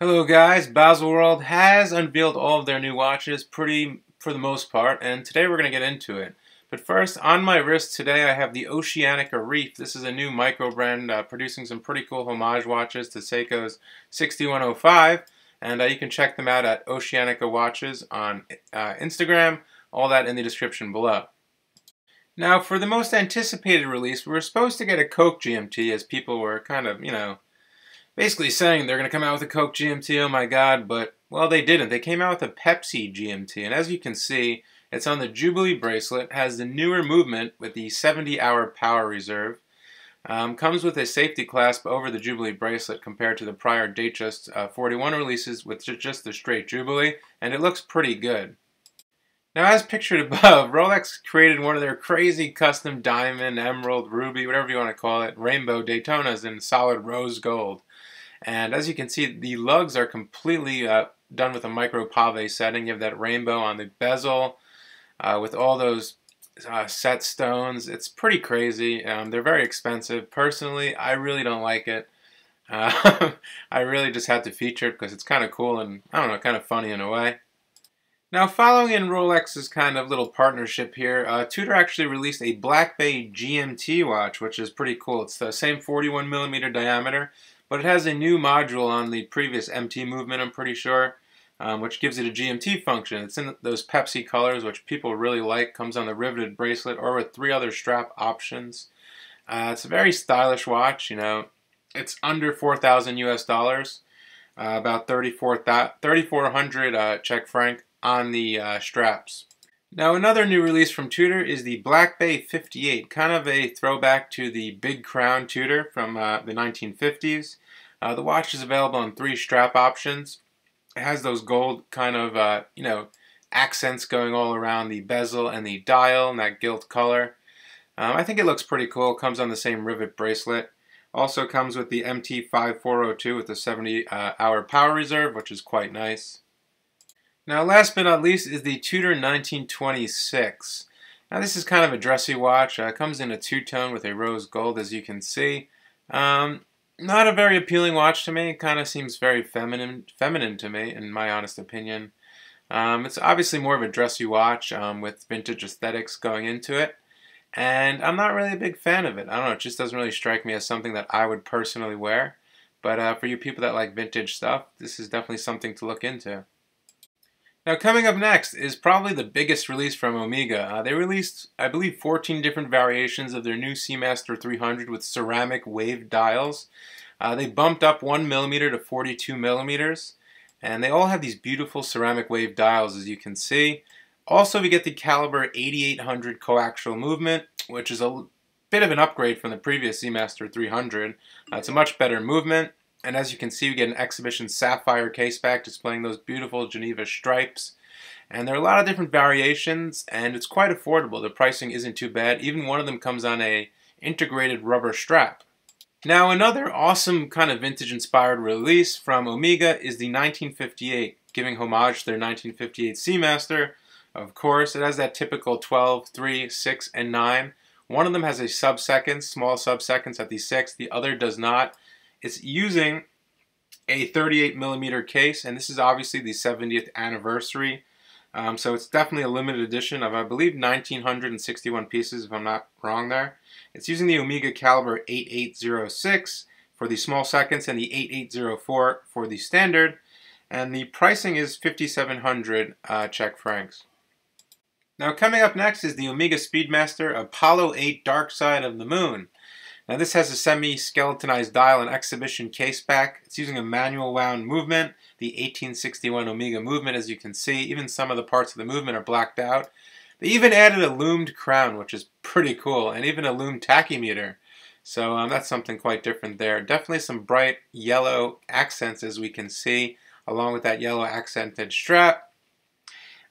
Hello guys, Baselworld has unveiled all of their new watches for the most part, and today we're going to get into it. But first, on my wrist today I have the OCEANICA Reef. This is a new micro brand producing some pretty cool homage watches to Seiko's 6105, and you can check them out at OCEANICA Watches on Instagram, all that in the description below. Now, for the most anticipated release, we were supposed to get a Coke GMT as people were kind of, basically saying they're going to come out with a Coke GMT, oh my god, but, well, they didn't. They came out with a Pepsi GMT, and as you can see, it's on the Jubilee bracelet, has the newer movement with the 70-hour power reserve, comes with a safety clasp over the Jubilee bracelet compared to the prior Datejust 41 releases with just the straight Jubilee, and it looks pretty good. Now, as pictured above, Rolex created one of their crazy custom diamond, emerald, ruby, whatever you want to call it, rainbow Daytonas in solid rose gold. And as you can see, the lugs are completely done with a micro pave setting. You have that rainbow on the bezel with all those set stones. It's pretty crazy. They're very expensive. Personally, I really don't like it. I really just had to feature it because it's kind of cool and, I don't know, kind of funny in a way. Now, following in Rolex's kind of little partnership here, Tudor actually released a Black Bay GMT watch, which is pretty cool. It's the same 41mm diameter, but it has a new module on the previous MT movement, I'm pretty sure, which gives it a GMT function. It's in those Pepsi colors, which people really like. Comes on the riveted bracelet or with 3 other strap options. It's a very stylish watch, It's under 4,000 US dollars, about 3,400 Czech franc on the straps. Now, another new release from Tudor is the Black Bay 58, kind of a throwback to the Big Crown Tudor from the 1950s. The watch is available in 3 strap options. It has those gold kind of, accents going all around the bezel and the dial in that gilt color. I think it looks pretty cool. It comes on the same rivet bracelet. Also comes with the MT5402 with the 70-hour power reserve, which is quite nice. Now, last but not least is the Tudor 1926. Now, this is kind of a dressy watch. It comes in a two-tone with a rose gold, as you can see. Not a very appealing watch to me. It kind of seems very feminine to me, in my honest opinion. It's obviously more of a dressy watch with vintage aesthetics going into it. And I'm not really a big fan of it. I don't know, it just doesn't really strike me as something that I would personally wear. But for you people that like vintage stuff, this is definitely something to look into. Now, coming up next is probably the biggest release from Omega. They released, I believe, 14 different variations of their new Seamaster 300 with ceramic wave dials. They bumped up 1mm to 42mm, and they all have these beautiful ceramic wave dials, as you can see. Also, we get the caliber 8800 coaxial movement, which is a bit of an upgrade from the previous Seamaster 300. It's a much better movement. And as you can see, we get an exhibition sapphire caseback displaying those beautiful Geneva stripes. And there are a lot of different variations, and it's quite affordable. The pricing isn't too bad. Even one of them comes on a integrated rubber strap. Now, another awesome kind of vintage-inspired release from Omega is the 1958, giving homage to their 1958 Seamaster. Of course, it has that typical 12, 3, 6, and 9. One of them has a sub-second, small sub-seconds at the 6th. The other does not. It's using a 38mm case, and this is obviously the 70th anniversary. So it's definitely a limited edition of, I believe, 1,961 pieces, if I'm not wrong there. It's using the Omega caliber 8806 for the small seconds and the 8804 for the standard. And the pricing is 5,700 Czech francs. Now, coming up next is the Omega Speedmaster Apollo 8 Dark Side of the Moon. Now, this has a semi-skeletonized dial and exhibition caseback. It's using a manual wound movement, the 1861 Omega movement, as you can see. Even some of the parts of the movement are blacked out. They even added a loomed crown, which is pretty cool, and even a loomed tachymeter. So that's something quite different there. Definitely some bright yellow accents, as we can see, along with that yellow accented strap.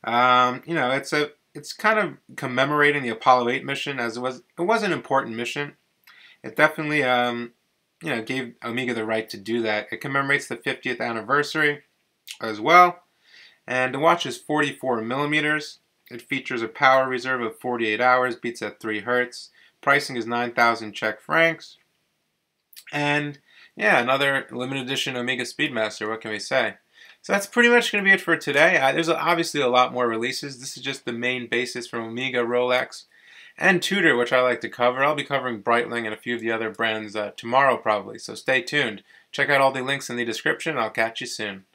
It's kind of commemorating the Apollo 8 mission, as it was an important mission. It definitely, gave Omega the right to do that. It commemorates the 50th anniversary as well. And the watch is 44mm. It features a power reserve of 48 hours, beats at 3 Hz. Pricing is 9,000 Czech francs. And Yeah, another limited edition Omega Speedmaster, what can we say? So that's pretty much going to be it for today. There's obviously a lot more releases. This is just the main basis from Omega, Rolex, and Tudor, which I like to cover. I'll be covering Breitling and a few of the other brands tomorrow probably, so stay tuned. Check out all the links in the description. I'll catch you soon.